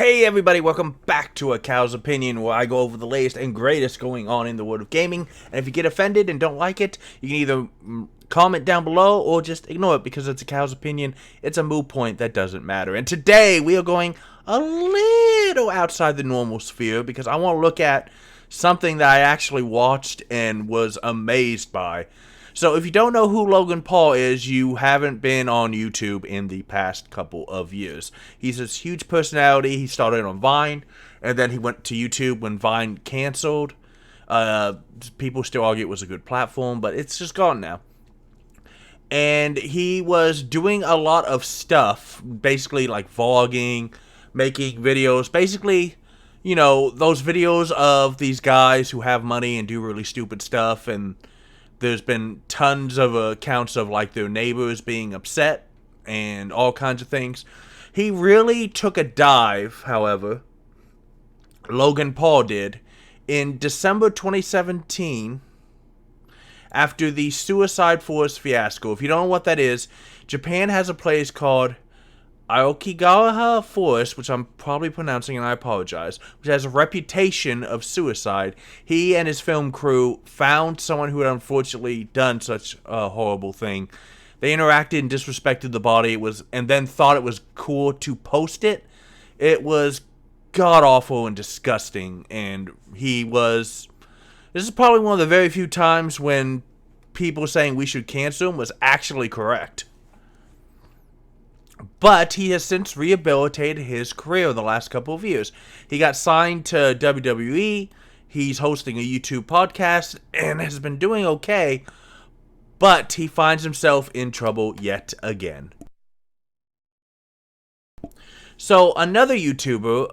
Hey everybody, welcome back to A Cow's Opinion, where I go over the latest and greatest going on in the world of gaming. And if you get offended and don't like it, you can either comment down below or just ignore it because it's a cow's opinion. It's a moot point that doesn't matter. And today we are going a little outside the normal sphere because I want to look at something that I actually watched and was amazed by. So if you don't know who Logan Paul is, you haven't been on YouTube in the past couple of years. He's this huge personality. He started on Vine, and then he went to YouTube when Vine canceled. People still argue it was a good platform, but it's just gone now. And he was doing a lot of stuff, basically like vlogging, making videos, basically, you know, those videos of these guys who have money and do really stupid stuff, and there's been tons of accounts of like their neighbors being upset and all kinds of things. He really took a dive, however, Logan Paul did, in December 2017 after the Suicide Forest fiasco. If you don't know what that is, Japan has a place called Aokigahara Forest, which I'm probably pronouncing and I apologize, which has a reputation of suicide. He and his film crew found someone who had unfortunately done such a horrible thing. They interacted and disrespected the body, and then thought it was cool to post it. It was god-awful and disgusting, and this is probably one of the very few times when people saying we should cancel him was actually correct. But he has since rehabilitated his career the last couple of years. He got signed to WWE. He's hosting a YouTube podcast and has been doing okay. But he finds himself in trouble yet again. So another YouTuber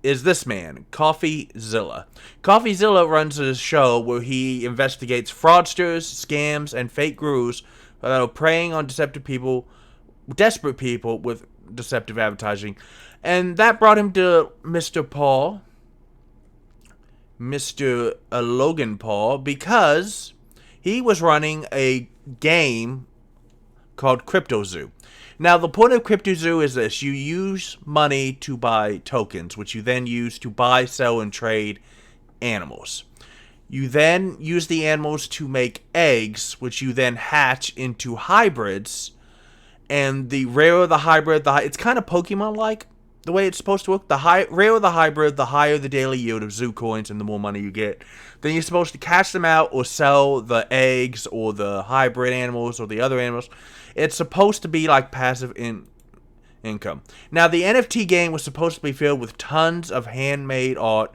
is this man, Coffeezilla. Coffeezilla runs a show where he investigates fraudsters, scams, and fake gurus that are preying on desperate people with deceptive advertising. And that brought him to Mr. Logan Paul, because he was running a game called CryptoZoo. Now, the point of CryptoZoo is this: you use money to buy tokens, which you then use to buy, sell, and trade animals. You then use the animals to make eggs, which you then hatch into hybrids. And the rarer the hybrid, it's kind of Pokemon-like, the way it's supposed to work. The rarer the hybrid, the higher the daily yield of Zoo coins and the more money you get. Then you're supposed to cash them out or sell the eggs or the hybrid animals or the other animals. It's supposed to be like passive income. Now, the NFT game was supposed to be filled with tons of handmade art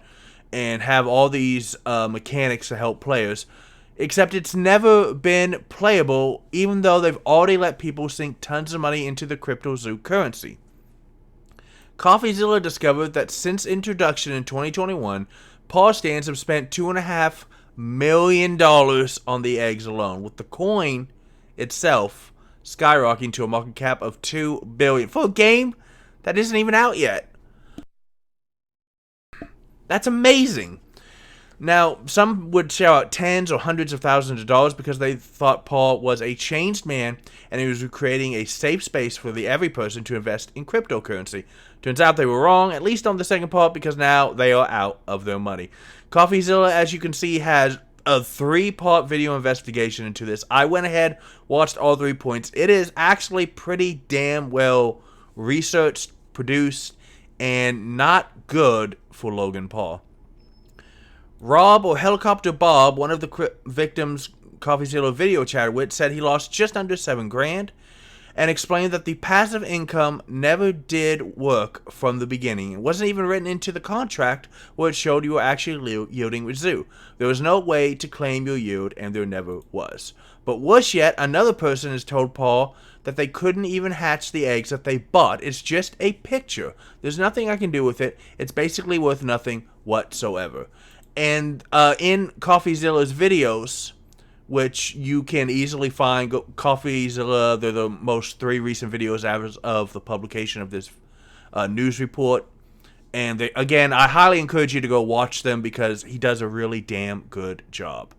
and have all these mechanics to help players. Except it's never been playable, even though they've already let people sink tons of money into the CryptoZoo currency. Coffeezilla discovered that since introduction in 2021, Paul stands have spent $2.5 million on the eggs alone, with the coin itself skyrocketing to a market cap of $2 billion for a game that isn't even out yet. That's amazing. Now, some would shell out tens or hundreds of thousands of dollars because they thought Paul was a changed man and he was creating a safe space for every person to invest in cryptocurrency. Turns out they were wrong, at least on the second part, because now they are out of their money. Coffeezilla, as you can see, has a 3-part video investigation into this. I went ahead, watched all 3 points. It is actually pretty damn well researched, produced, and not good for Logan Paul. Rob, or Helicopter Bob, one of the victims Coffeezilla video chatted with, said he lost just under $7,000 and explained that the passive income never did work from the beginning. It wasn't even written into the contract where it showed you were actually yielding with Zoo. There was no way to claim your yield, and there never was. But worse yet, another person has told Paul that they couldn't even hatch the eggs that they bought. It's just a picture. There's nothing I can do with it. It's basically worth nothing whatsoever. And in Coffeezilla's videos, which you can easily find, Coffeezilla, they're the most 3 recent videos as of the publication of this news report. And again, I highly encourage you to go watch them because he does a really damn good job.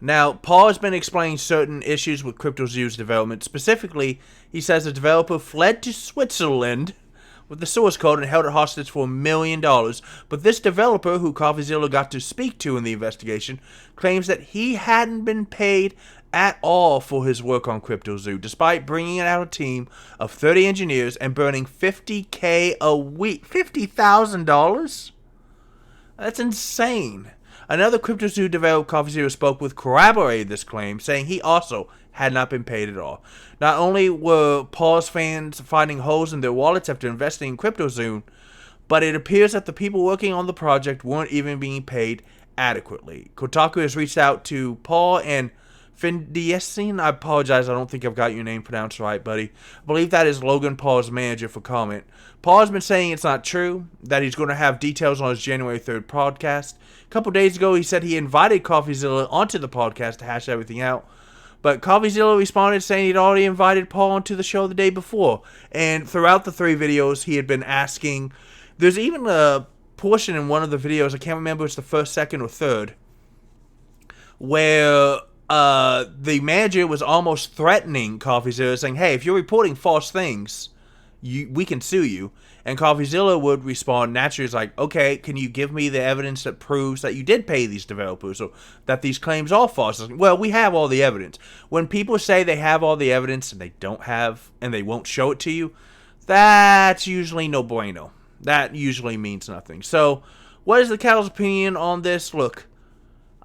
Now, Paul has been explaining certain issues with CryptoZoo's development. Specifically, he says the developer fled to Switzerland with the source code and held it hostage for $1 million. But this developer, who Coffeezilla got to speak to in the investigation, claims that he hadn't been paid at all for his work on CryptoZoo, despite bringing out a team of 30 engineers and burning $50K a week. $50,000? That's insane. Another CryptoZoo developer Coffeezilla spoke with corroborated this claim, saying he also had not been paid at all. Not only were Paul's fans finding holes in their wallets after investing in CryptoZoo, but it appears that the people working on the project weren't even being paid adequately. Kotaku has reached out to Paul and Findiesine. I apologize, I don't think I've got your name pronounced right, buddy. I believe that is Logan Paul's manager, for comment. Paul has been saying it's not true, that he's going to have details on his January 3rd podcast. A couple days ago, he said he invited Coffeezilla onto the podcast to hash everything out. But Coffeezilla responded saying he'd already invited Paul onto the show the day before. And throughout the 3 videos, he had been asking. There's even a portion in one of the videos, I can't remember if it's the first, second, or third, where the manager was almost threatening Coffeezilla, saying, hey, if you're reporting false things, we can sue you. And Coffeezilla would respond naturally, like, okay, can you give me the evidence that proves that you did pay these developers, or that these claims are false? Well, we have all the evidence. When people say they have all the evidence and they don't have, and they won't show it to you, that's usually no bueno. That usually means nothing. So, what is the Cal's opinion on this? Look,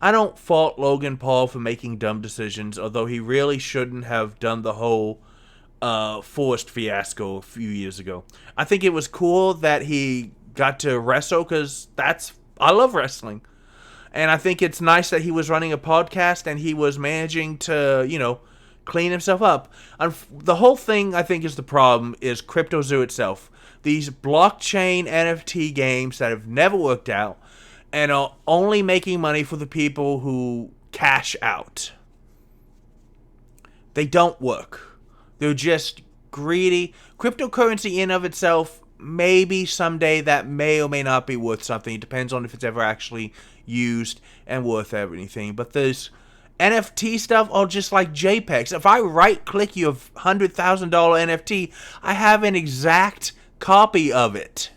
I don't fault Logan Paul for making dumb decisions, although he really shouldn't have done the whole Forced fiasco a few years ago. I think it was cool that he got to wrestle, because I love wrestling. And I think it's nice that he was running a podcast and he was managing to, clean himself up. The whole thing, I think, is the problem is CryptoZoo itself. These blockchain NFT games that have never worked out and are only making money for the people who cash out. They don't work. They're just greedy. Cryptocurrency in of itself, maybe someday that may or may not be worth something. It depends on if it's ever actually used and worth anything. But this NFT stuff are just like JPEGs. If I right-click your $100,000 NFT, I have an exact copy of it.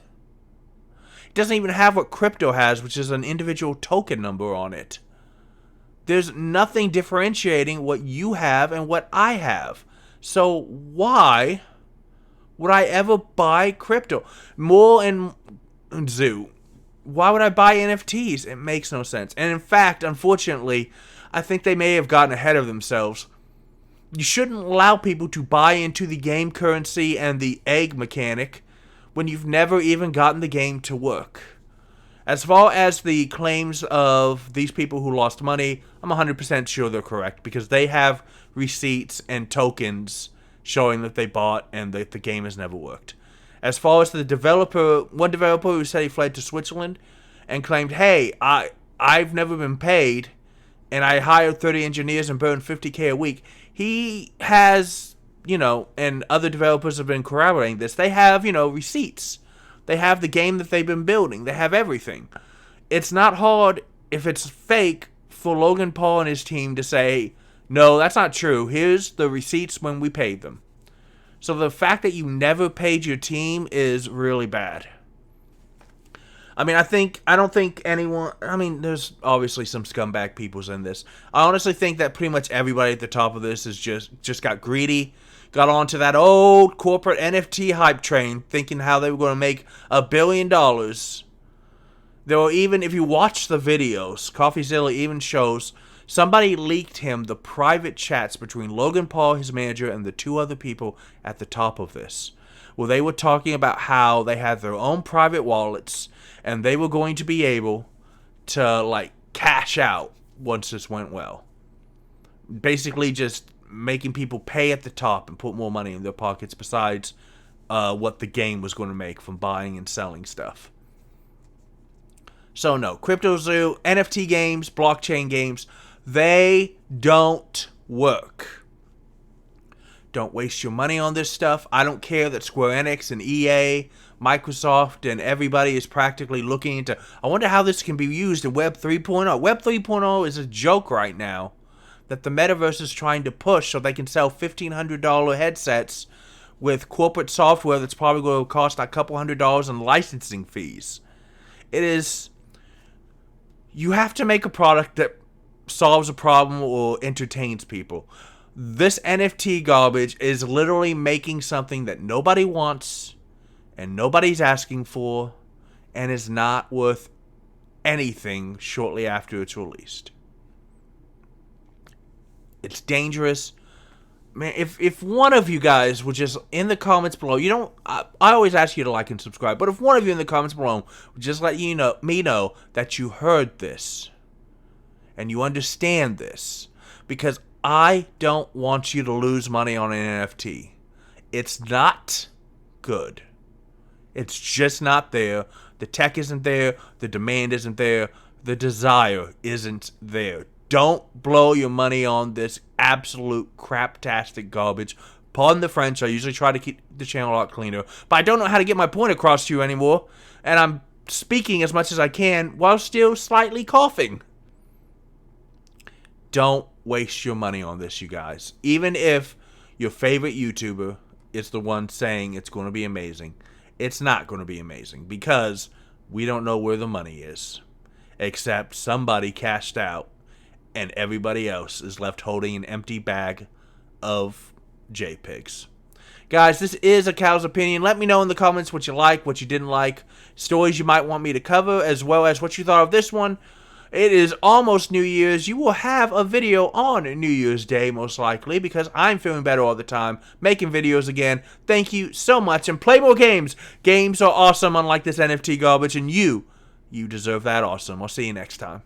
It doesn't even have what crypto has, which is an individual token number on it. There's nothing differentiating what you have and what I have. So why would I ever buy crypto? More and Zoo. Why would I buy NFTs? It makes no sense. And in fact, unfortunately, I think they may have gotten ahead of themselves. You shouldn't allow people to buy into the game currency and the egg mechanic when you've never even gotten the game to work. As far as the claims of these people who lost money, I'm 100% sure they're correct, because they have receipts and tokens showing that they bought and that the game has never worked. As far as the developer, one developer who said he fled to Switzerland and claimed, hey, I've never been paid, and I hired 30 engineers and burned $50K a week. He has, and other developers have been corroborating this. They have, receipts. They have the game that they've been building. They have everything. It's not hard, if it's fake, for Logan Paul and his team to say, no, that's not true. Here's the receipts when we paid them. So the fact that you never paid your team is really bad. I mean, I don't think anyone, there's obviously some scumbag peoples in this. I honestly think that pretty much everybody at the top of this is just got greedy, got onto that old corporate NFT hype train, thinking how they were going to make $1 billion. There were even, if you watch the videos, Coffeezilla even shows somebody leaked him the private chats between Logan Paul, his manager, and the 2 other people at the top of this, where they were talking about how they had their own private wallets and they were going to be able to, cash out once this went well. Basically just making people pay at the top and put more money in their pockets besides what the game was going to make from buying and selling stuff. So no, CryptoZoo, NFT games, blockchain games, they don't work. Don't waste your money on this stuff. I don't care that Square Enix and EA, Microsoft, and everybody is practically looking into, I wonder how this can be used in Web 3.0. Web 3.0 is a joke right now that the metaverse is trying to push so they can sell $1,500 headsets with corporate software that's probably going to cost a couple $100 in licensing fees. You have to make a product that solves a problem or entertains people. This NFT garbage is literally making something that nobody wants and nobody's asking for and is not worth anything shortly after it's released. It's dangerous. Man, if one of you guys would just, in the comments below, I always ask you to like and subscribe, but if one of you in the comments below would just let me know that you heard this and you understand this, because I don't want you to lose money on an NFT. It's not good. It's just not there. The tech isn't there. The demand isn't there. The desire isn't there. Don't blow your money on this absolute craptastic garbage. Pardon the French. I usually try to keep the channel a lot cleaner, but I don't know how to get my point across to you anymore, and I'm speaking as much as I can while still slightly coughing. Don't waste your money on this, you guys. Even if your favorite YouTuber is the one saying it's going to be amazing, it's not going to be amazing because we don't know where the money is, except somebody cashed out and everybody else is left holding an empty bag of JPEGs. Guys, this is a cow's opinion. Let me know in the comments what you like, what you didn't like, stories you might want me to cover, as well as what you thought of this one. It is almost New Year's. You will have a video on New Year's Day, most likely, because I'm feeling better all the time, making videos again. Thank you so much, and play more games. Games are awesome, unlike this NFT garbage, and you deserve that awesome. I'll see you next time.